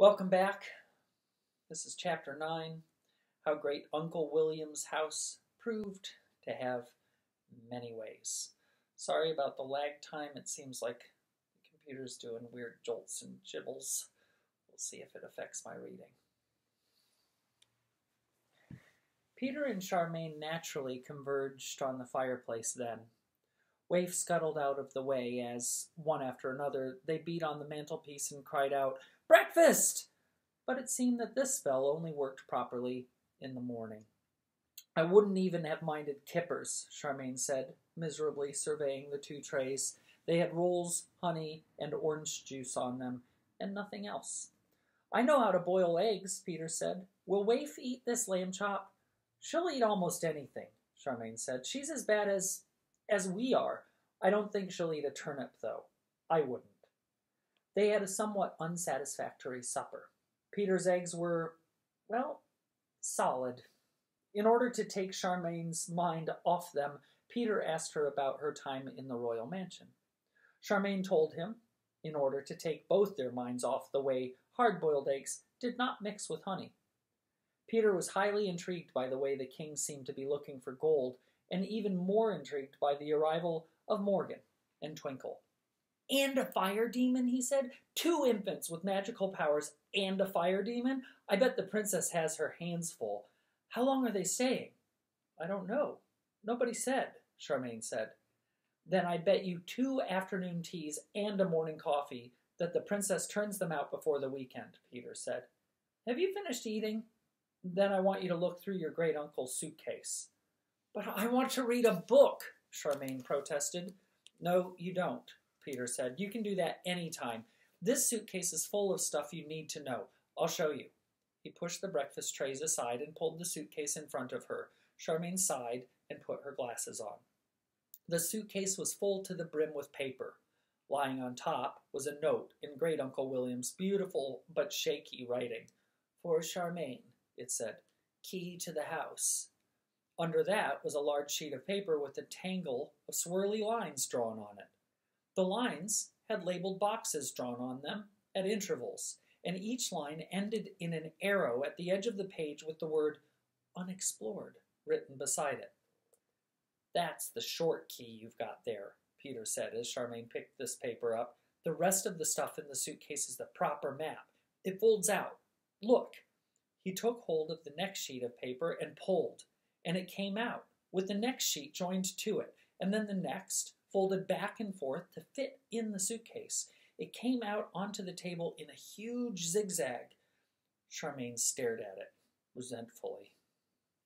Welcome back. This is Chapter 9, How Great Uncle William's House Proved to Have Many Ways. Sorry about the lag time. It seems like the computer's doing weird jolts and jibbles. We'll see if it affects my reading. Peter and Charmaine naturally converged on the fireplace then. Waif scuttled out of the way as, one after another, they beat on the mantelpiece and cried out, "Breakfast!" But it seemed that this spell only worked properly in the morning. "I wouldn't even have minded kippers," Charmaine said, miserably surveying the two trays. They had rolls, honey, and orange juice on them, and nothing else. "I know how to boil eggs," Peter said. "Will Waif eat this lamb chop?" "She'll eat almost anything," Charmaine said. "She's as bad as we are. I don't think she'll eat a turnip, though. I wouldn't." They had a somewhat unsatisfactory supper. Peter's eggs were, well, solid. In order to take Charmaine's mind off them, Peter asked her about her time in the royal mansion. Charmaine told him, in order to take both their minds off the way hard-boiled eggs did not mix with honey. Peter was highly intrigued by the way the king seemed to be looking for gold, and even more intrigued by the arrival of Morgan and Twinkle. "And a fire demon," he said. "Two infants with magical powers and a fire demon? I bet the princess has her hands full. How long are they staying?" "I don't know. Nobody said," Charmaine said. "Then I bet you 2 afternoon teas and a morning coffee that the princess turns them out before the weekend," Peter said. "Have you finished eating? Then I want you to look through your great-uncle's suitcase." "But I want to read a book," Charmaine protested. "No, you don't," Peter said. "You can do that any time. This suitcase is full of stuff you need to know. I'll show you." He pushed the breakfast trays aside and pulled the suitcase in front of her. Charmaine sighed and put her glasses on. The suitcase was full to the brim with paper. Lying on top was a note in Great-Uncle William's beautiful but shaky writing. "For Charmaine," it said. "Key to the house." Under that was a large sheet of paper with a tangle of swirly lines drawn on it. The lines had labeled boxes drawn on them at intervals, and each line ended in an arrow at the edge of the page with the word "Unexplored" written beside it. "That's the short key you've got there," Peter said as Charmaine picked this paper up. "The rest of the stuff in the suitcase is the proper map. It folds out. Look." He took hold of the next sheet of paper and pulled, and it came out, with the next sheet joined to it, and then the next, folded back and forth to fit in the suitcase. It came out onto the table in a huge zigzag. Charmaine stared at it, resentfully.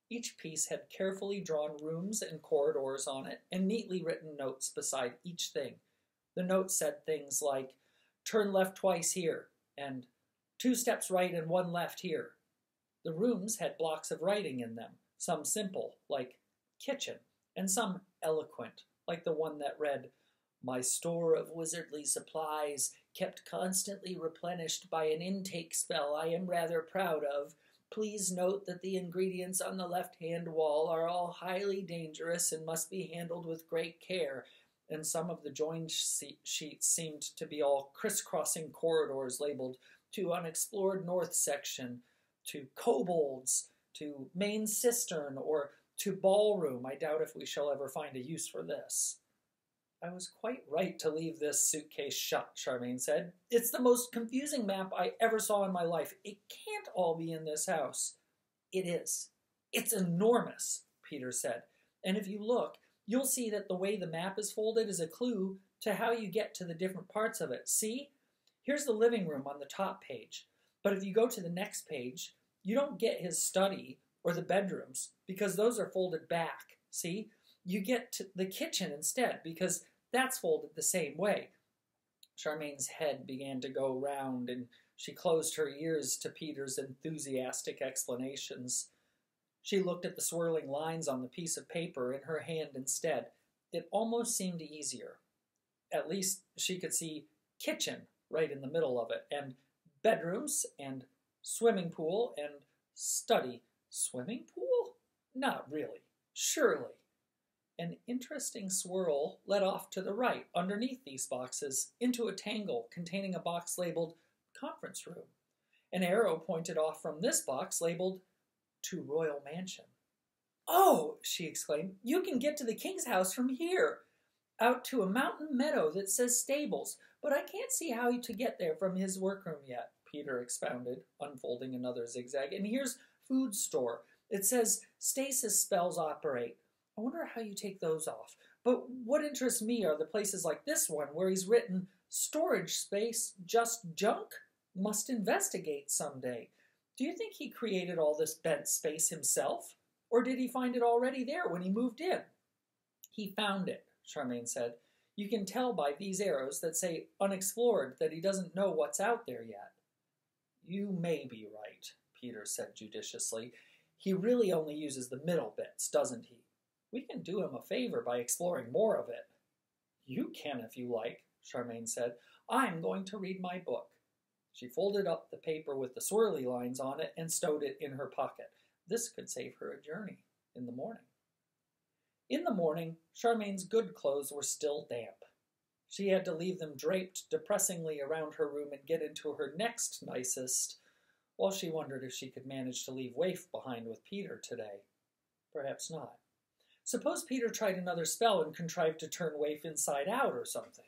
Each piece had carefully drawn rooms and corridors on it, and neatly written notes beside each thing. The notes said things like, "Turn left twice here," and 2 steps right and 1 left here. The rooms had blocks of writing in them, some simple, like kitchen, and some eloquent, like the one that read, "My store of wizardly supplies, kept constantly replenished by an intake spell I am rather proud of. Please note that the ingredients on the left-hand wall are all highly dangerous and must be handled with great care." And some of the joined sheets seemed to be all crisscrossing corridors labeled "To Unexplored North Section," "To Kobolds," "To Main Cistern," or "To Ballroom. I doubt if we shall ever find a use for this." "I was quite right to leave this suitcase shut," Charmaine said. "It's the most confusing map I ever saw in my life. It can't all be in this house." "It is. It's enormous," Peter said. "And if you look, you'll see that the way the map is folded is a clue to how you get to the different parts of it. See? Here's the living room on the top page. But if you go to the next page, you don't get his study or the bedrooms, because those are folded back. See? You get to the kitchen instead, because that's folded the same way." Charmaine's head began to go round, and she closed her ears to Peter's enthusiastic explanations. She looked at the swirling lines on the piece of paper in her hand instead. It almost seemed easier. At least she could see kitchen right in the middle of it, and bedrooms, and swimming pool, and study. Swimming pool? Not really. Surely. An interesting swirl led off to the right, underneath these boxes, into a tangle containing a box labeled "Conference Room." An arrow pointed off from this box labeled, "To Royal Mansion." "Oh," she exclaimed, "you can get to the king's house from here, out to a mountain meadow that says stables, but I can't see how to get there from his workroom yet," Peter expounded, unfolding another zigzag. "And here's food store. It says stasis spells operate. I wonder how you take those off. But what interests me are the places like this one where he's written, 'Storage space, just junk? Must investigate someday.' Do you think he created all this bent space himself? Or did he find it already there when he moved in?" "He found it," Charmaine said. "You can tell by these arrows that say unexplored that he doesn't know what's out there yet." "You may be right," Peter said judiciously. "He really only uses the middle bits, doesn't he? We can do him a favor by exploring more of it." "You can if you like," Charmaine said. "I'm going to read my book." She folded up the paper with the swirly lines on it and stowed it in her pocket. This could save her a journey in the morning. In the morning, Charmaine's good clothes were still damp. She had to leave them draped depressingly around her room and get into her next nicest, while she wondered if she could manage to leave Waif behind with Peter today. Perhaps not. Suppose Peter tried another spell and contrived to turn Waif inside out or something.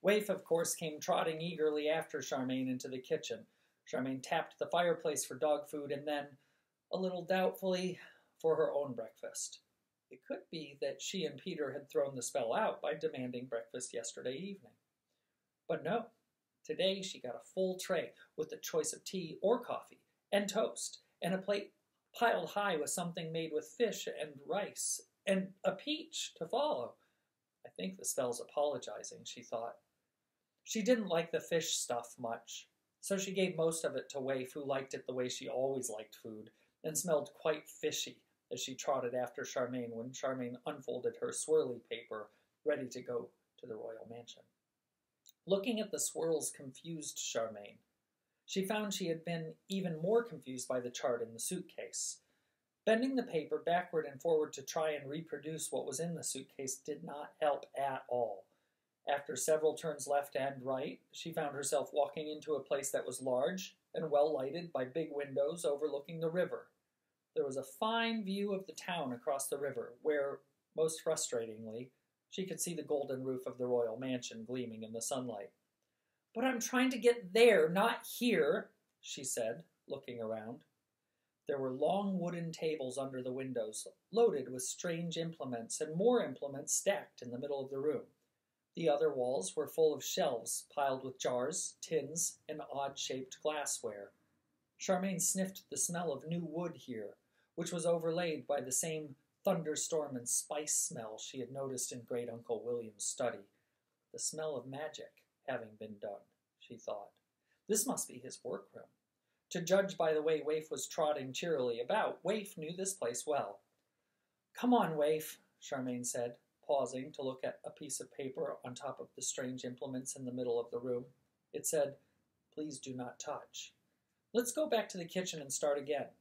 Waif, of course, came trotting eagerly after Charmaine into the kitchen. Charmaine tapped the fireplace for dog food and then, a little doubtfully, for her own breakfast. It could be that she and Peter had thrown the spell out by demanding breakfast yesterday evening. But no, today she got a full tray with the choice of tea or coffee, and toast, and a plate piled high with something made with fish and rice, and a peach to follow. I think the spell's apologizing, she thought. She didn't like the fish stuff much, so she gave most of it to Waif, who liked it the way she always liked food, and smelled quite fishy as she trotted after Charmaine when Charmaine unfolded her swirly paper, ready to go to the royal mansion. Looking at the swirls confused Charmaine. She found she had been even more confused by the chart in the suitcase. Bending the paper backward and forward to try and reproduce what was in the suitcase did not help at all. After several turns left and right, she found herself walking into a place that was large and well lighted by big windows overlooking the river. There was a fine view of the town across the river, where, most frustratingly, she could see the golden roof of the royal mansion gleaming in the sunlight. "But I'm trying to get there, not here," she said, looking around. There were long wooden tables under the windows, loaded with strange implements, and more implements stacked in the middle of the room. The other walls were full of shelves piled with jars, tins, and odd-shaped glassware. Charmaine sniffed the smell of new wood here, which was overlaid by the same thunderstorm and spice smell she had noticed in Great-Uncle William's study. The smell of magic having been done, she thought. This must be his workroom. To judge by the way Waif was trotting cheerily about, Waif knew this place well. "Come on, Waif," Charmaine said, pausing to look at a piece of paper on top of the strange implements in the middle of the room. It said, "Please do not touch." "Let's go back to the kitchen and start again."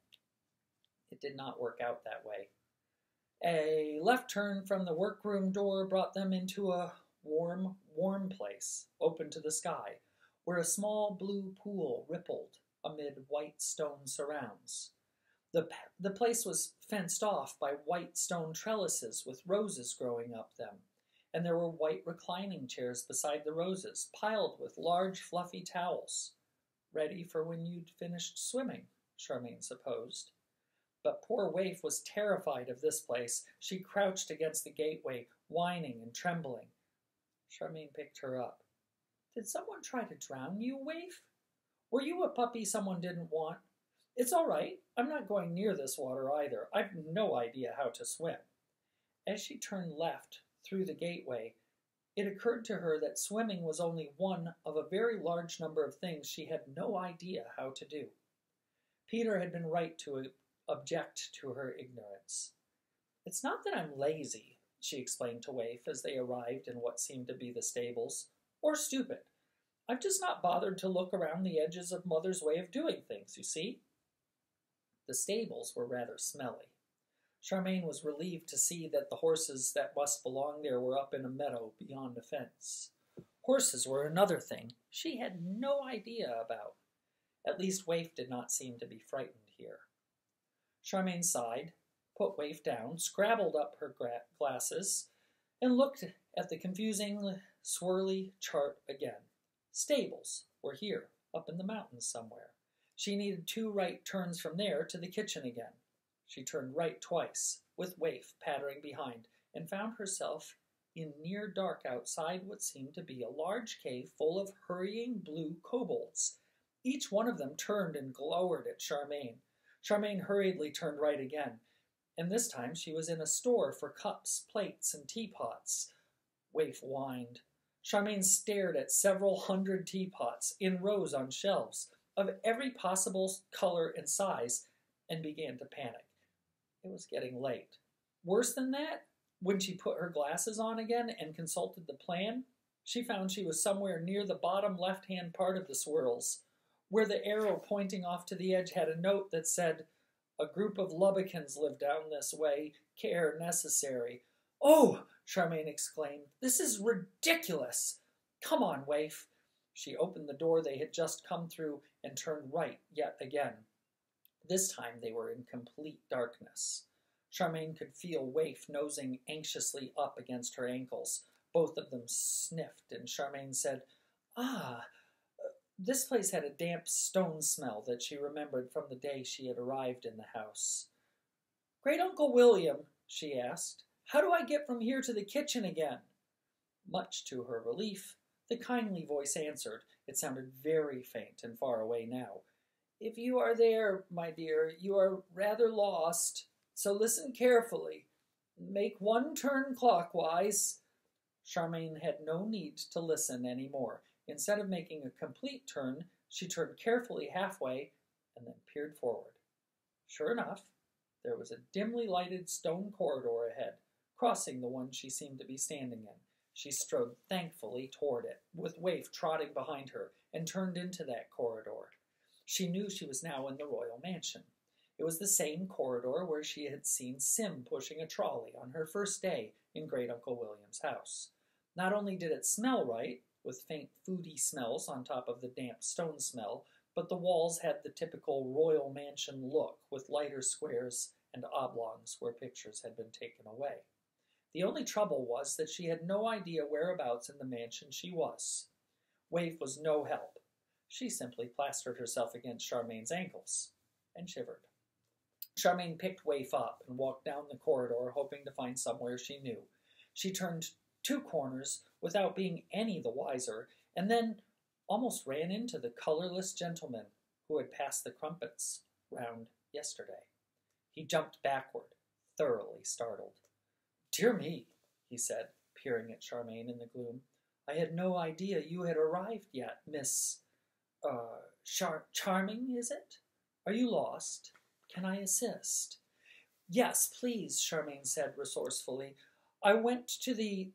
It did not work out that way. A left turn from the workroom door brought them into a warm place, open to the sky, where a small blue pool rippled amid white stone surrounds. The place was fenced off by white stone trellises with roses growing up them, and there were white reclining chairs beside the roses, piled with large fluffy towels. Ready for when you'd finished swimming, Charmaine supposed. But poor Waif was terrified of this place. She crouched against the gateway, whining and trembling. Charmaine picked her up. "Did someone try to drown you, Waif? Were you a puppy someone didn't want? It's all right. I'm not going near this water either. I've no idea how to swim." As she turned left through the gateway, it occurred to her that swimming was only one of a very large number of things she had no idea how to do. Peter had been right to object to her ignorance. "It's not that I'm lazy," she explained to Waif as they arrived in what seemed to be the stables, "or stupid. I've just not bothered to look around the edges of Mother's way of doing things, you see?" The stables were rather smelly. Charmaine was relieved to see that the horses that must belong there were up in a meadow beyond a fence. Horses were another thing she had no idea about. At least Waif did not seem to be frightened here. Charmaine sighed, put Waif down, scrabbled up her glasses, and looked at the confusing, swirly chart again. Stables were here, up in the mountains somewhere. She needed 2 right turns from there to the kitchen again. She turned right twice, with Waif pattering behind, and found herself in near dark outside what seemed to be a large cave full of hurrying blue kobolds. Each one of them turned and glowered at Charmaine. Charmaine hurriedly turned right again, and this time she was in a store for cups, plates, and teapots. Waif whined. Charmaine stared at several hundred teapots in rows on shelves of every possible color and size and began to panic. It was getting late. Worse than that, when she put her glasses on again and consulted the plan, she found she was somewhere near the bottom left-hand part of the swirls, where the arrow pointing off to the edge had a note that said, "A group of Lubbikins live down this way. Care necessary." "Oh!" Charmaine exclaimed. "This is ridiculous! Come on, Waif." She opened the door they had just come through and turned right yet again. This time they were in complete darkness. Charmaine could feel Waif nosing anxiously up against her ankles. Both of them sniffed, and Charmaine said, This place had a damp stone smell that she remembered from the day she had arrived in the house. "Great Uncle William," she asked, "how do I get from here to the kitchen again?" Much to her relief, the kindly voice answered. It sounded very faint and far away now. "If you are there, my dear, you are rather lost, so listen carefully. Make 1 turn clockwise." Charmaine had no need to listen any more. Instead of making a complete turn, she turned carefully halfway and then peered forward. Sure enough, there was a dimly lighted stone corridor ahead, crossing the one she seemed to be standing in. She strode thankfully toward it, with Waif trotting behind her, and turned into that corridor. She knew she was now in the royal mansion. It was the same corridor where she had seen Sim pushing a trolley on her first day in Great Uncle William's house. Not only did it smell right, with faint foody smells on top of the damp stone smell, but the walls had the typical royal mansion look, with lighter squares and oblongs where pictures had been taken away. The only trouble was that she had no idea whereabouts in the mansion she was. Waif was no help. She simply plastered herself against Charmaine's ankles and shivered. Charmaine picked Waif up and walked down the corridor, hoping to find somewhere she knew. She turned 2 corners without being any the wiser, and then almost ran into the colorless gentleman who had passed the crumpets round yesterday. He jumped backward, thoroughly startled. "Dear me," he said, peering at Charmaine in the gloom. "I had no idea you had arrived yet, Miss... Charming, is it? Are you lost? Can I assist?" "Yes, please," Charmaine said resourcefully. "I went to the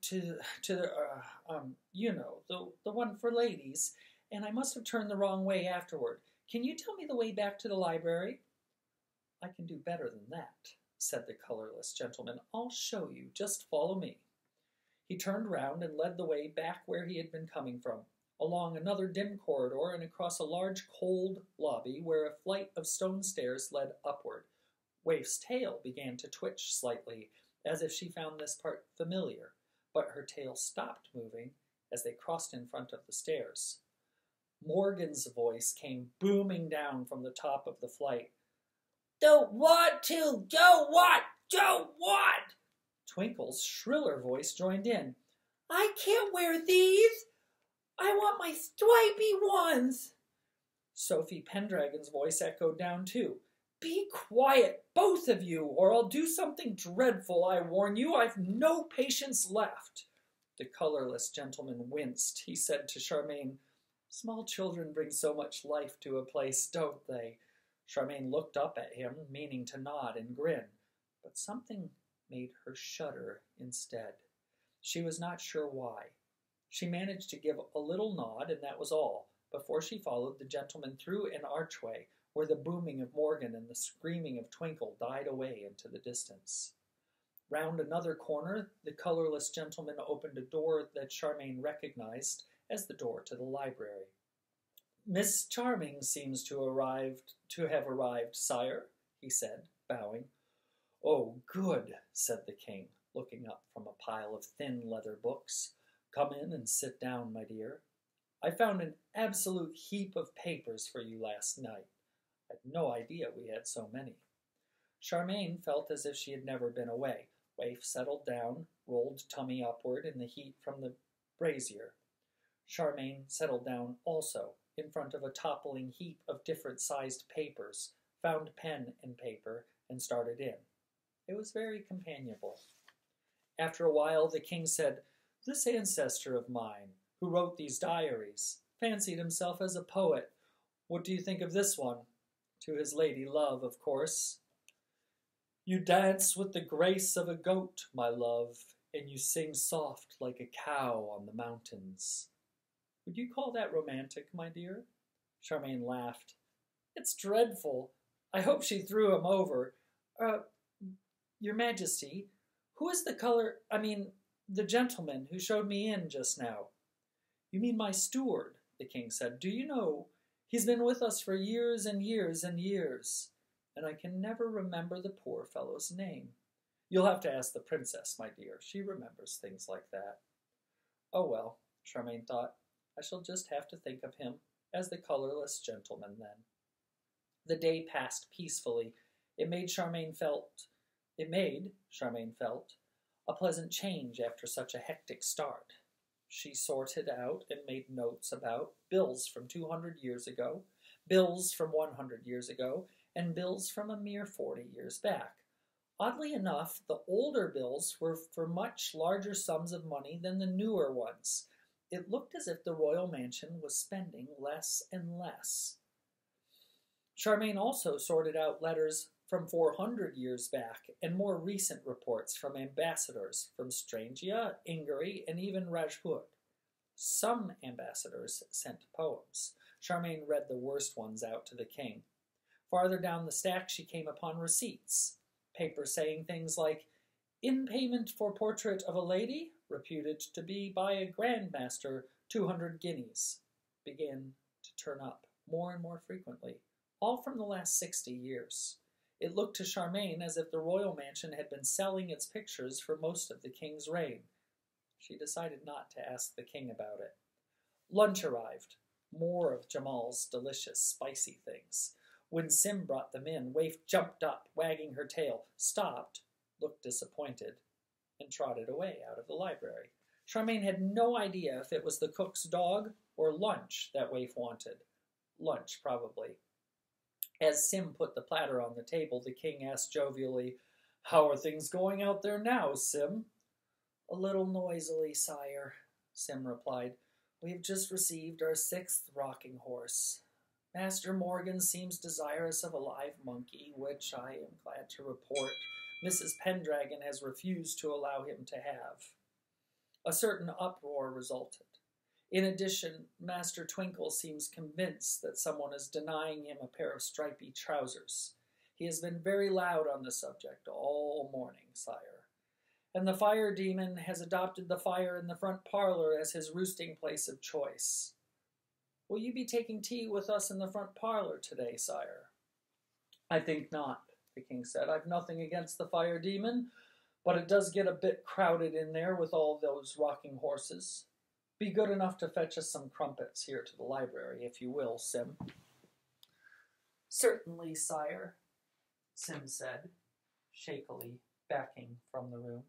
one for ladies, and I must have turned the wrong way afterward. Can you tell me the way back to the library?" "I can do better than that," said the colorless gentleman. "I'll show you. Just follow me." He turned round and led the way back where he had been coming from, along another dim corridor and across a large cold lobby where a flight of stone stairs led upward. Waif's tail began to twitch slightly, as if she found this part familiar, but her tail stopped moving as they crossed in front of the stairs. Morgan's voice came booming down from the top of the flight. "Don't want to! Don't want! Twinkle's shriller voice joined in. "I can't wear these! I want my stripy ones!" Sophie Pendragon's voice echoed down too. "Be quiet, both of you, or I'll do something dreadful, I warn you. I've no patience left." The colorless gentleman winced. He said to Charmaine, "Small children bring so much life to a place, don't they?" Charmaine looked up at him, meaning to nod and grin, but something made her shudder instead. She was not sure why. She managed to give a little nod, and that was all, before she followed the gentleman through an archway where the booming of Morgan and the screaming of Twinkle died away into the distance. Round another corner, the colorless gentleman opened a door that Charmaine recognized as the door to the library. Miss Charming seems to have arrived, sire, he said, bowing. Oh, good, said the king, looking up from a pile of thin leather books. Come in and sit down, my dear. I found an absolute heap of papers for you last night. I had no idea we had so many. Charmaine felt as if she had never been away. Waif settled down, rolled tummy upward in the heat from the brazier. Charmaine settled down also, in front of a toppling heap of different-sized papers, found pen and paper, and started in. It was very companionable. After a while, the king said, This ancestor of mine, who wrote these diaries, fancied himself as a poet. What do you think of this one? To his lady love, of course. You dance with the grace of a goat, my love, and you sing soft like a cow on the mountains. Would you call that romantic, my dear? Charmaine laughed. It's dreadful. I hope she threw him over. Your Majesty, who is the gentleman who showed me in just now? You mean my steward, the king said. Do you know, he's been with us for years and years and years, and I can never remember the poor fellow's name. You'll have to ask the princess, my dear. She remembers things like that. Oh well, Charmaine thought. I shall just have to think of him as the colorless gentleman then. The day passed peacefully. It made, Charmaine felt, a pleasant change after such a hectic start. She sorted out and made notes about bills from 200 years ago, bills from 100 years ago, and bills from a mere 40 years back. Oddly enough, the older bills were for much larger sums of money than the newer ones. It looked as if the royal mansion was spending less and less. Charmaine also sorted out letters from 400 years back and more recent reports from ambassadors from Strangia, Ingary, and even Rajput. Some ambassadors sent poems. Charmaine read the worst ones out to the king. Farther down the stack she came upon receipts, papers saying things like, in payment for portrait of a lady, reputed to be by a grandmaster, 200 guineas, began to turn up more and more frequently, all from the last 60 years. It looked to Charmaine as if the royal mansion had been selling its pictures for most of the king's reign. She decided not to ask the king about it. Lunch arrived, more of Jamal's delicious, spicy things. When Sim brought them in, Waif jumped up, wagging her tail, stopped, looked disappointed, and trotted away out of the library. Charmaine had no idea if it was the cook's dog or lunch that Waif wanted. Lunch, probably. As Sim put the platter on the table, the king asked jovially, How are things going out there now, Sim? A little noisily, sire, Sim replied. We have just received our 6th rocking horse. Master Morgan seems desirous of a live monkey, which I am glad to report Mrs. Pendragon has refused to allow him to have. A certain uproar resulted. In addition, Master Twinkle seems convinced that someone is denying him a pair of stripy trousers. He has been very loud on the subject all morning, sire. And the fire demon has adopted the fire in the front parlor as his roosting place of choice. Will you be taking tea with us in the front parlor today, sire? I think not, the king said. I've nothing against the fire demon, but it does get a bit crowded in there with all those rocking horses. Be good enough to fetch us some crumpets here to the library, if you will, Sim. Certainly, sire, Sim said, shakily backing from the room.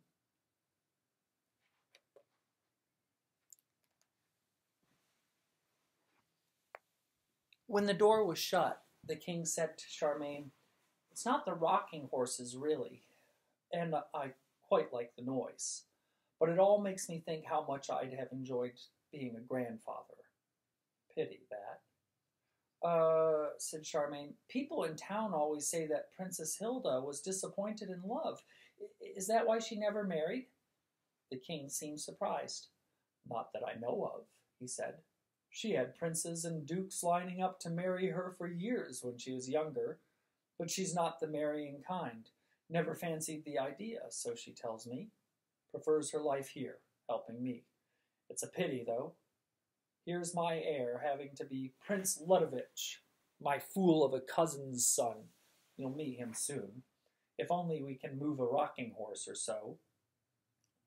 When the door was shut, the king said to Charmaine, It's not the rocking horses, really, and I quite like the noise, but it all makes me think how much I'd have enjoyed being a grandfather. Pity that. Said Charmaine, people in town always say that Princess Hilda was disappointed in love. Is that why she never married? The king seemed surprised. Not that I know of, he said. She had princes and dukes lining up to marry her for years when she was younger, but she's not the marrying kind. Never fancied the idea, so she tells me. Prefers her life here, helping me. It's a pity, though. Here's my heir having to be Prince Ludovich, my fool of a cousin's son. You'll meet him soon. If only we can move a rocking horse or so.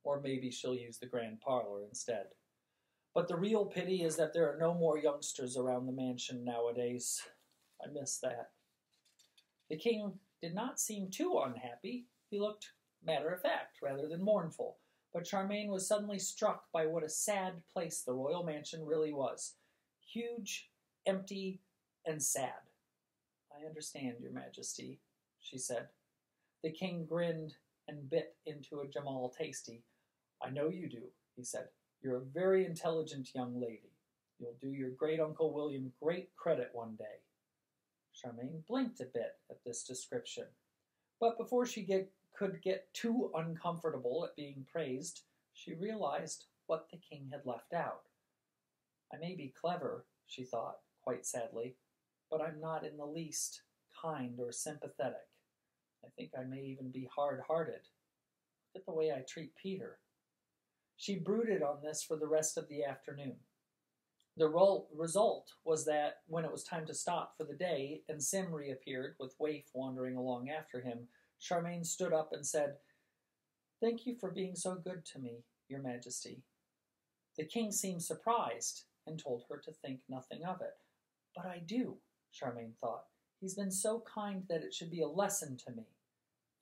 Or maybe she'll use the grand parlor instead. But the real pity is that there are no more youngsters around the mansion nowadays. I miss that. The king did not seem too unhappy. He looked matter-of-fact rather than mournful. But Charmaine was suddenly struck by what a sad place the royal mansion really was. Huge, empty, and sad. I understand, Your Majesty, she said. The king grinned and bit into a Jamal Tasty. I know you do, he said. You're a very intelligent young lady. You'll do your great-uncle William great credit one day. Charmaine blinked a bit at this description. But before she could get too uncomfortable at being praised, she realized what the king had left out. I may be clever, she thought, quite sadly, but I'm not in the least kind or sympathetic. I think I may even be hard-hearted. Look at the way I treat Peter. She brooded on this for the rest of the afternoon. The result was that when it was time to stop for the day and Sim reappeared with Waif wandering along after him, Charmaine stood up and said, Thank you for being so good to me, Your Majesty. The king seemed surprised and told her to think nothing of it. But I do, Charmaine thought. He's been so kind that it should be a lesson to me.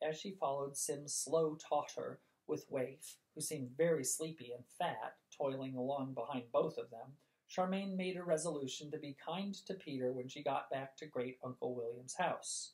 As she followed Sim's slow totter with Waif, who seemed very sleepy and fat, toiling along behind both of them, Charmaine made a resolution to be kind to Peter when she got back to Great Uncle William's house.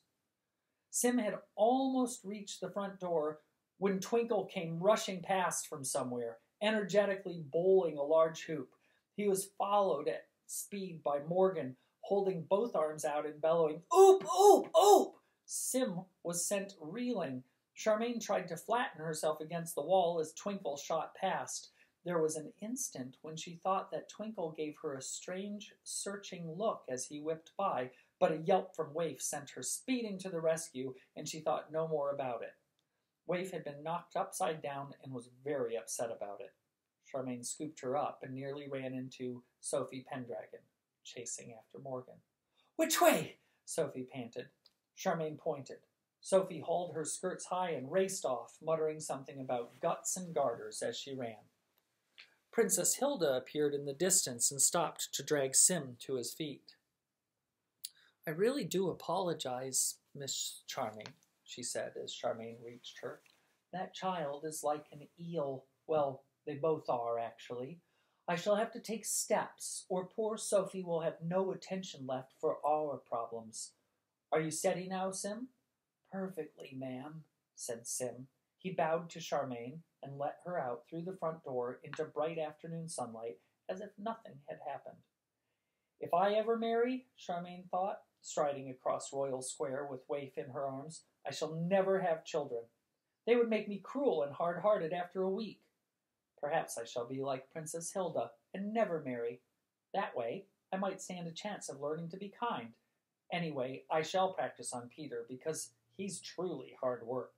Sim had almost reached the front door when Twinkle came rushing past from somewhere, energetically bowling a large hoop. He was followed at speed by Morgan, holding both arms out and bellowing, Oop! Oop! Oop! Sim was sent reeling. Charmaine tried to flatten herself against the wall as Twinkle shot past. There was an instant when she thought that Twinkle gave her a strange, searching look as he whipped by, but a yelp from Waif sent her speeding to the rescue, and she thought no more about it. Waif had been knocked upside down and was very upset about it. Charmaine scooped her up and nearly ran into Sophie Pendragon, chasing after Morgan. Which way? Sophie panted. Charmaine pointed. Sophie hauled her skirts high and raced off, muttering something about guts and garters as she ran. Princess Hilda appeared in the distance and stopped to drag Sim to his feet. I really do apologize, Miss Charming, she said as Charmaine reached her. That child is like an eel. Well, they both are, actually. I shall have to take steps, or poor Sophie will have no attention left for our problems. Are you steady now, Sim? Perfectly, ma'am, said Sim. He bowed to Charmaine and let her out through the front door into bright afternoon sunlight as if nothing had happened. If I ever marry, Charmaine thought, striding across Royal Square with Waif in her arms, I shall never have children. They would make me cruel and hard-hearted after a week. Perhaps I shall be like Princess Hilda and never marry. That way, I might stand a chance of learning to be kind. Anyway, I shall practice on Peter because he's truly hard work.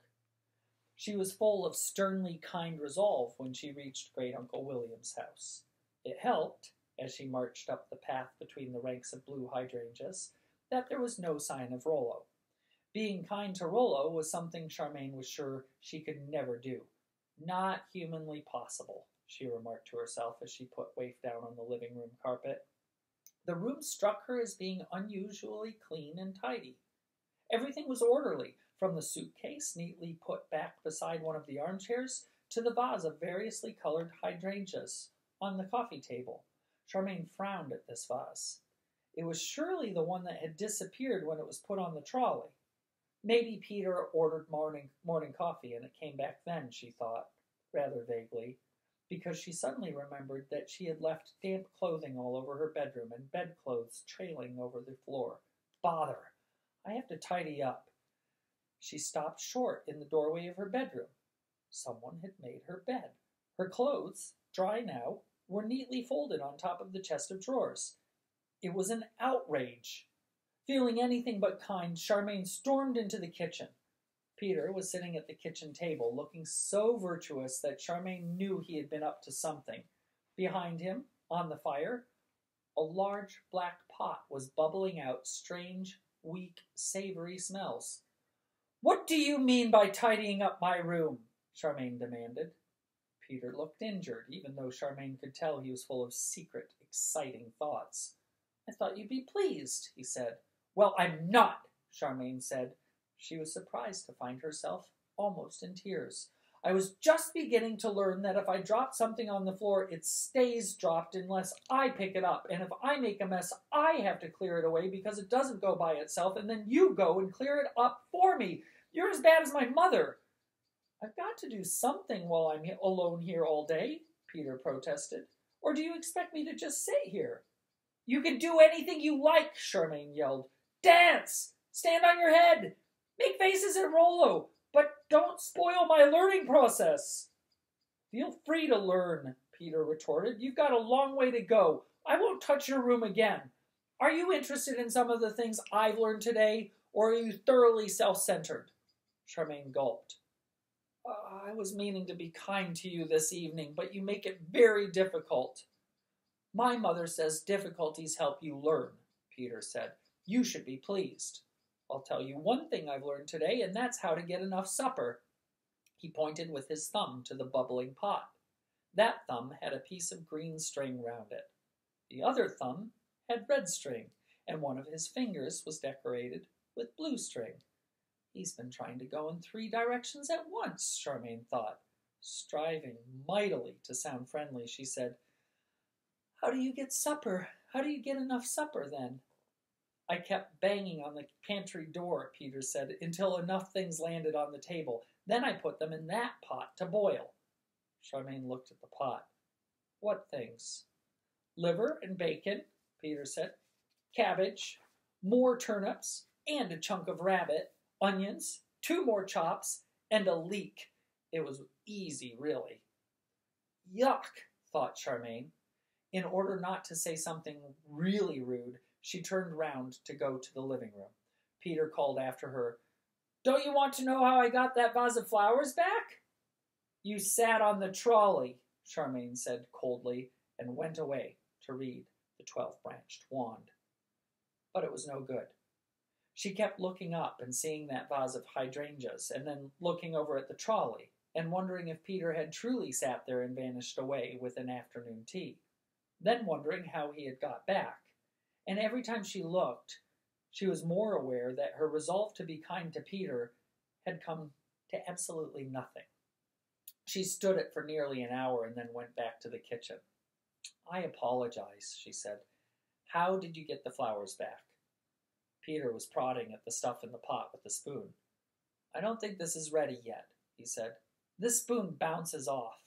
She was full of sternly kind resolve when she reached Great Uncle William's house. It helped, as she marched up the path between the ranks of blue hydrangeas, that there was no sign of Rollo. Being kind to Rollo was something Charmaine was sure she could never do. Not humanly possible, she remarked to herself as she put Waif down on the living room carpet. The room struck her as being unusually clean and tidy. Everything was orderly, from the suitcase neatly put back beside one of the armchairs to the vase of variously colored hydrangeas on the coffee table. Charmaine frowned at this vase. It was surely the one that had disappeared when it was put on the trolley. Maybe Peter ordered morning coffee and it came back then, she thought, rather vaguely, because she suddenly remembered that she had left damp clothing all over her bedroom and bedclothes trailing over the floor. Bother! I have to tidy up. She stopped short in the doorway of her bedroom. Someone had made her bed. Her clothes, dry now, were neatly folded on top of the chest of drawers. It was an outrage. Feeling anything but kind, Charmaine stormed into the kitchen. Peter was sitting at the kitchen table, looking so virtuous that Charmaine knew he had been up to something. Behind him, on the fire, A large black pot was bubbling out strange, weak, savory smells. "What do you mean by tidying up my room?" Charmaine demanded. Peter looked injured, even though Charmaine could tell he was full of secret, exciting thoughts. "I thought you'd be pleased," he said. "Well, I'm not," Charmaine said. She was surprised to find herself almost in tears. "I was just beginning to learn that if I drop something on the floor, it stays dropped unless I pick it up. And if I make a mess, I have to clear it away because it doesn't go by itself, and then you go and clear it up for me. You're as bad as my mother." "I've got to do something while I'm alone here all day," Peter protested. "Or do you expect me to just sit here?" "You can do anything you like," Charmaine yelled. "Dance! Stand on your head! Make faces at Rollo! But don't spoil my learning process." "Feel free to learn," Peter retorted. "You've got a long way to go. I won't touch your room again. Are you interested in some of the things I've learned today, or are you thoroughly self-centered?" Charmaine gulped. "I was meaning to be kind to you this evening, but you make it very difficult." "My mother says difficulties help you learn," Peter said. "You should be pleased. I'll tell you one thing I've learned today, and that's how to get enough supper." He pointed with his thumb to the bubbling pot. That thumb had a piece of green string round it. The other thumb had red string, and one of his fingers was decorated with blue string. "He's been trying to go in 3 directions at once," Charmaine thought. Striving mightily to sound friendly, she said, "How do you get supper? How do you get enough supper, then?" "I kept banging on the pantry door," Peter said, "until enough things landed on the table. Then I put them in that pot to boil." Charmaine looked at the pot. "What things?" "Liver and bacon," Peter said. "Cabbage, more turnips, and a chunk of rabbit. Onions, 2 more chops, and a leek." It was easy, really. "Yuck," thought Charmaine. In order not to say something really rude, she turned round to go to the living room. Peter called after her, "Don't you want to know how I got that vase of flowers back?" "You sat on the trolley," Charmaine said coldly, and went away to read the 12-branched wand. But it was no good. She kept looking up and seeing that vase of hydrangeas, and then looking over at the trolley, and wondering if Peter had truly sat there and vanished away with an afternoon tea. Then wondering how he had got back. And every time she looked, she was more aware that her resolve to be kind to Peter had come to absolutely nothing. She stood it for nearly an hour and then went back to the kitchen. "I apologize," she said. "How did you get the flowers back?" Peter was prodding at the stuff in the pot with a spoon. "I don't think this is ready yet," he said. "This spoon bounces off."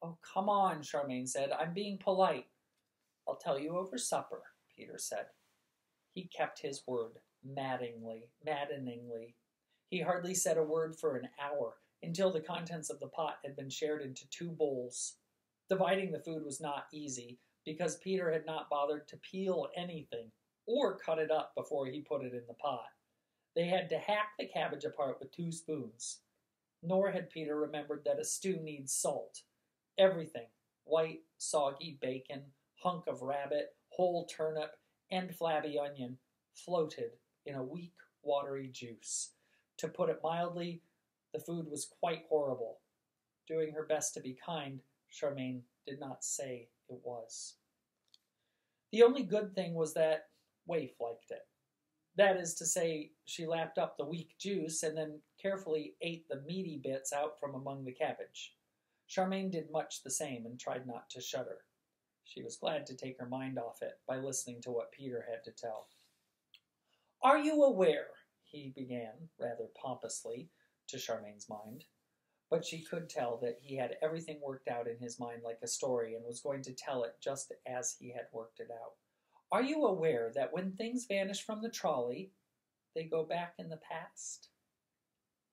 "Oh, come on," Charmaine said. "I'm being polite." "I'll tell you over supper," Peter said. He kept his word, maddeningly. He hardly said a word for an hour, until the contents of the pot had been shared into 2 bowls. Dividing the food was not easy, because Peter had not bothered to peel anything or cut it up before he put it in the pot. They had to hack the cabbage apart with 2 spoons. Nor had Peter remembered that a stew needs salt. Everything, white, soggy bacon, hunk of rabbit, whole turnip, and flabby onion, floated in a weak, watery juice. To put it mildly, the food was quite horrible. Doing her best to be kind, Charmaine did not say it was. The only good thing was that Waif liked it. That is to say, she lapped up the weak juice and then carefully ate the meaty bits out from among the cabbage. Charmaine did much the same and tried not to shudder. She was glad to take her mind off it by listening to what Peter had to tell. "Are you aware," he began, rather pompously, to Charmaine's mind. But she could tell that he had everything worked out in his mind like a story and was going to tell it just as he had worked it out. "Are you aware that when things vanish from the trolley, they go back in the past?"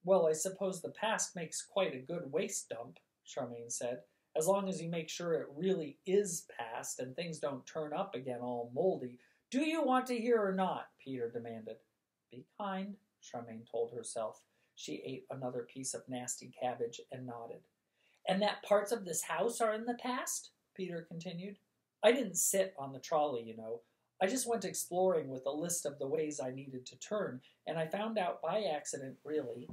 "Well, I suppose the past makes quite a good waste dump," Charmaine said, "as long as you make sure it really is past and things don't turn up again all moldy." "Do you want to hear or not?" Peter demanded. "Be kind," Charmaine told herself. She ate another piece of nasty cabbage and nodded. "And that parts of this house are in the past?" Peter continued. I didn't sit on the trolley, I just went exploring with a list of the ways I needed to turn, and I found out by accident, really.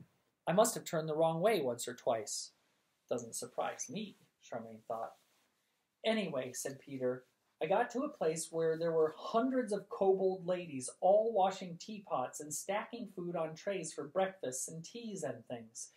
I must have turned the wrong way once or twice. Doesn't surprise me, Charmaine thought. Anyway, said Peter, I got to a place where there were hundreds of kobold ladies all washing teapots and stacking food on trays for breakfasts and teas and things.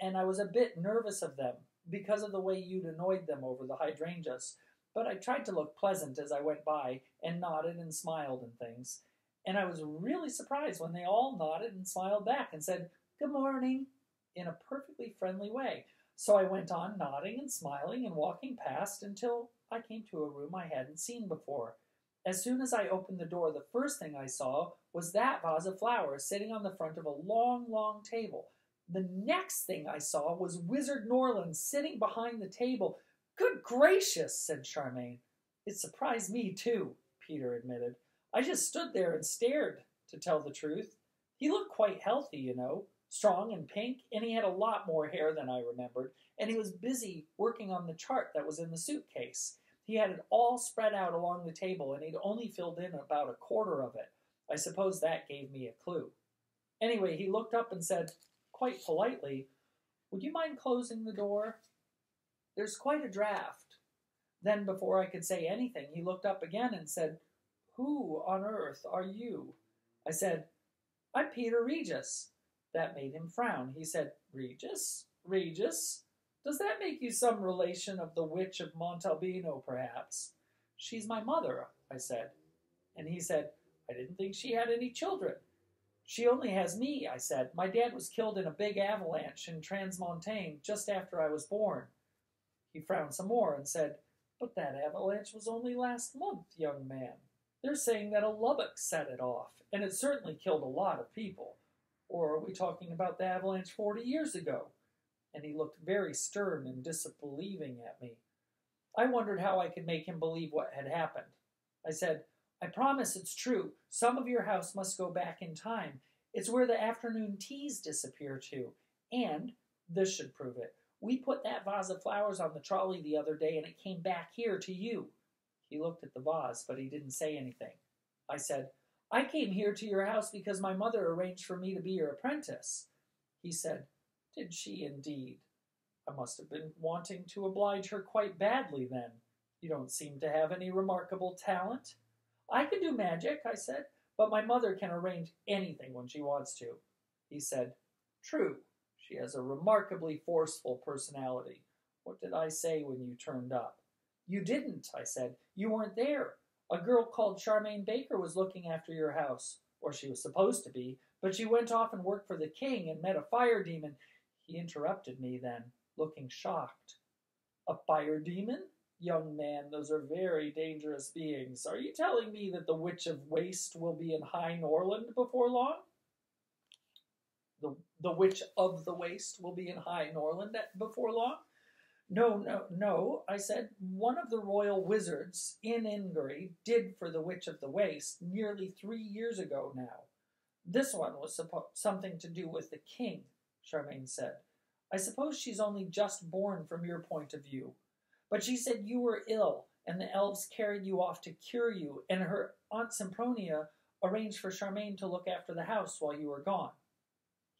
And I was a bit nervous of them because of the way you'd annoyed them over the hydrangeas. But I tried to look pleasant as I went by and nodded and smiled and things. And I was really surprised when they all nodded and smiled back and said, "Good morning," in a perfectly friendly way. So I went on nodding and smiling and walking past until I came to a room I hadn't seen before. As soon as I opened the door, the first thing I saw was that vase of flowers sitting on the front of a long, long table. The next thing I saw was Wizard Norland sitting behind the table. Good gracious, said Charmaine. It surprised me too, Peter admitted. I just stood there and stared, to tell the truth. He looked quite healthy, strong and pink, and he had a lot more hair than I remembered, and he was busy working on the chart that was in the suitcase. He had it all spread out along the table, and he'd only filled in about a quarter of it. I suppose that gave me a clue. Anyway, he looked up and said, quite politely, "Would you mind closing the door? There's quite a draft." Then, before I could say anything, he looked up again and said, "Who on earth are you?" I said, "I'm Peter Regis." That made him frown. He said, "Regis? Regis? Does that make you some relation of the Witch of Montalbino, perhaps?" "She's my mother," I said. And he said, "I didn't think she had any children." "She only has me," I said. "My dad was killed in a big avalanche in Transmontane just after I was born." He frowned some more and said, "But that avalanche was only last month, young man. They're saying that a Lubbock set it off, and it certainly killed a lot of people. Or are we talking about the avalanche 40 years ago?" And he looked very stern and disbelieving at me. I wondered how I could make him believe what had happened. I said, "I promise it's true. Some of your house must go back in time. It's where the afternoon teas disappear to. And, this should prove it, we put that vase of flowers on the trolley the other day and it came back here to you." He looked at the vase, but he didn't say anything. I said, "I came here to your house because my mother arranged for me to be your apprentice." He said, "Did she indeed? I must have been wanting to oblige her quite badly then. You don't seem to have any remarkable talent." "I can do magic," I said, "but my mother can arrange anything when she wants to." He said, "True, she has a remarkably forceful personality. What did I say when you turned up?" "You didn't," I said. "You weren't there. A girl called Charmaine Baker was looking after your house, or she was supposed to be, but she went off and worked for the king and met a fire demon." He interrupted me then, looking shocked. "A fire demon? Young man, those are very dangerous beings. Are you telling me that the Witch of Waste will be in High Norland before long?" The Witch of the Waste will be in High Norland before long? No, I said. One of the royal wizards in Ingury did for the Witch of the Waste nearly 3 years ago now. This one was something to do with the king, Charmaine said. "I suppose she's only just born from your point of view. But she said you were ill, and the elves carried you off to cure you, and her Aunt Sempronia arranged for Charmaine to look after the house while you were gone."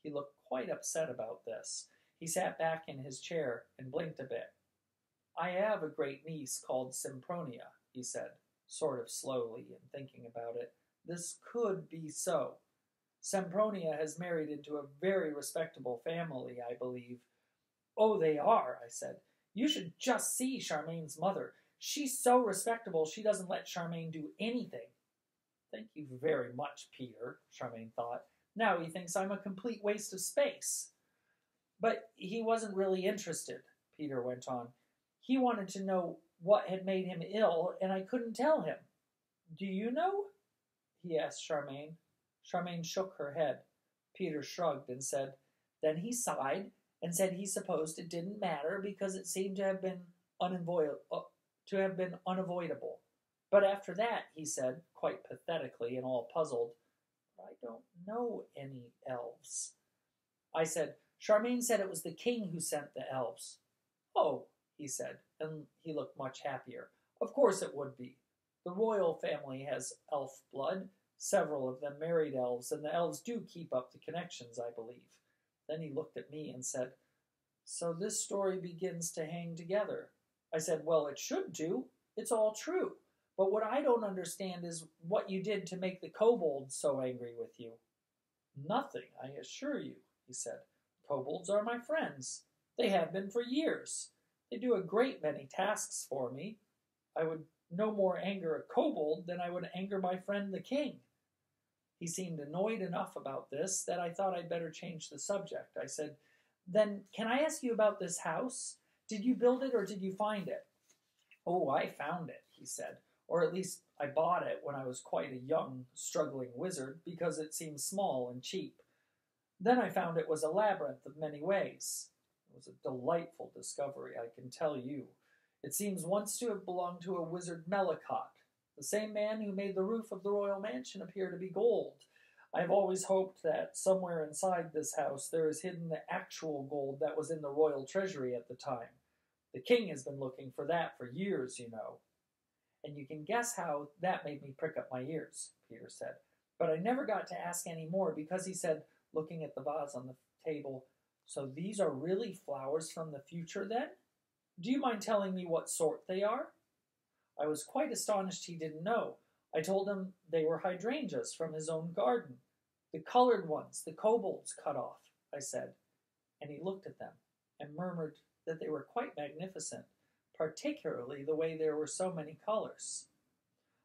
He looked quite upset about this. He sat back in his chair and blinked a bit. "I have a great niece called Sempronia," he said, sort of slowly and thinking about it. "This could be so. Sempronia has married into a very respectable family, I believe." "Oh, they are," I said. "You should just see Charmaine's mother. She's so respectable she doesn't let Charmaine do anything." "Thank you very much, Peter," Charmaine thought. "Now he thinks I'm a complete waste of space." "But he wasn't really interested," Peter went on. "He wanted to know what had made him ill, and I couldn't tell him. Do you know?" he asked Charmaine. Charmaine shook her head. Peter shrugged and said, then he sighed and said he supposed it didn't matter because it seemed to have been unavoidable. But after that, he said, quite pathetically and all puzzled, "I don't know any elves." I said, "Charmaine said it was the king who sent the elves." "Oh," he said, and he looked much happier. Of course it would be. The royal family has elf blood, several of them married elves, and the elves do keep up the connections, I believe. Then he looked at me and said, "So this story begins to hang together." I said, "Well, it should do. It's all true. But what I don't understand is what you did to make the kobolds so angry with you." "Nothing, I assure you," he said. "Kobolds are my friends. They have been for years. They do a great many tasks for me. I would no more anger a kobold than I would anger my friend the king." He seemed annoyed enough about this that I thought I'd better change the subject. I said, "Then can I ask you about this house? Did you build it or did you find it?" "Oh, I found it," he said. "Or at least I bought it when I was quite a young, struggling wizard because it seemed small and cheap. Then I found it was a labyrinth of many ways. It was a delightful discovery, I can tell you. It seems once to have belonged to a wizard Melicott, the same man who made the roof of the royal mansion appear to be gold. I have always hoped that somewhere inside this house there is hidden the actual gold that was in the royal treasury at the time. The king has been looking for that for years, you know." "And you can guess how that made me prick up my ears," Peter said. "But I never got to ask any more because he said, looking at the vase on the table, 'So these are really flowers from the future, then? Do you mind telling me what sort they are?' I was quite astonished he didn't know. I told him they were hydrangeas from his own garden. 'The colored ones the kobolds cut off,' I said. And he looked at them and murmured that they were quite magnificent, particularly the way there were so many colors.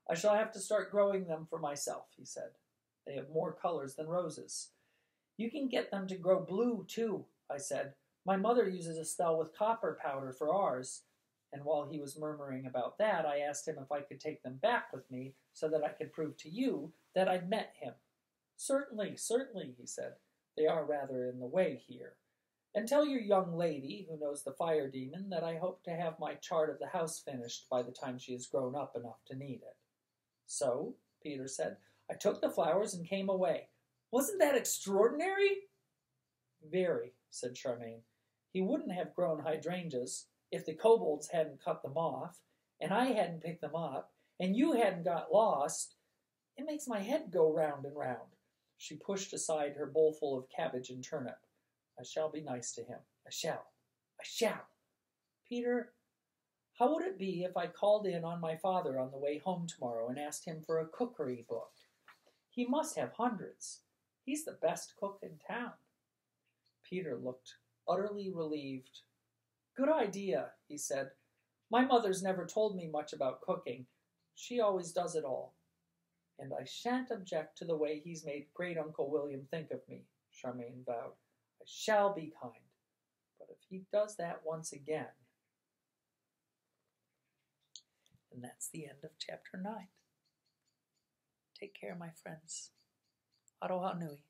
'I shall have to start growing them for myself,' he said. 'They have more colors than roses.' 'You can get them to grow blue, too,' I said. 'My mother uses a spell with copper powder for ours.' And while he was murmuring about that, I asked him if I could take them back with me so that I could prove to you that I'd met him. 'Certainly, certainly,' he said. 'They are rather in the way here. And tell your young lady, who knows the fire demon, that I hope to have my chart of the house finished by the time she has grown up enough to need it.' So," Peter said, "I took the flowers and came away. Wasn't that extraordinary?" "Very," said Charmaine. "He wouldn't have grown hydrangeas if the kobolds hadn't cut them off, and I hadn't picked them up, and you hadn't got lost. It makes my head go round and round." She pushed aside her bowlful of cabbage and turnip. "I shall be nice to him. I shall. I shall. Peter, how would it be if I called in on my father on the way home tomorrow and asked him for a cookery book? He must have hundreds. He's the best cook in town." Peter looked utterly relieved. "Good idea," he said. "My mother's never told me much about cooking. She always does it all. And I shan't object to the way he's made Great Uncle William think of me," Charmaine vowed. "I shall be kind. But if he does that once again..." And that's the end of chapter 9. Take care, my friends. Aroha nui.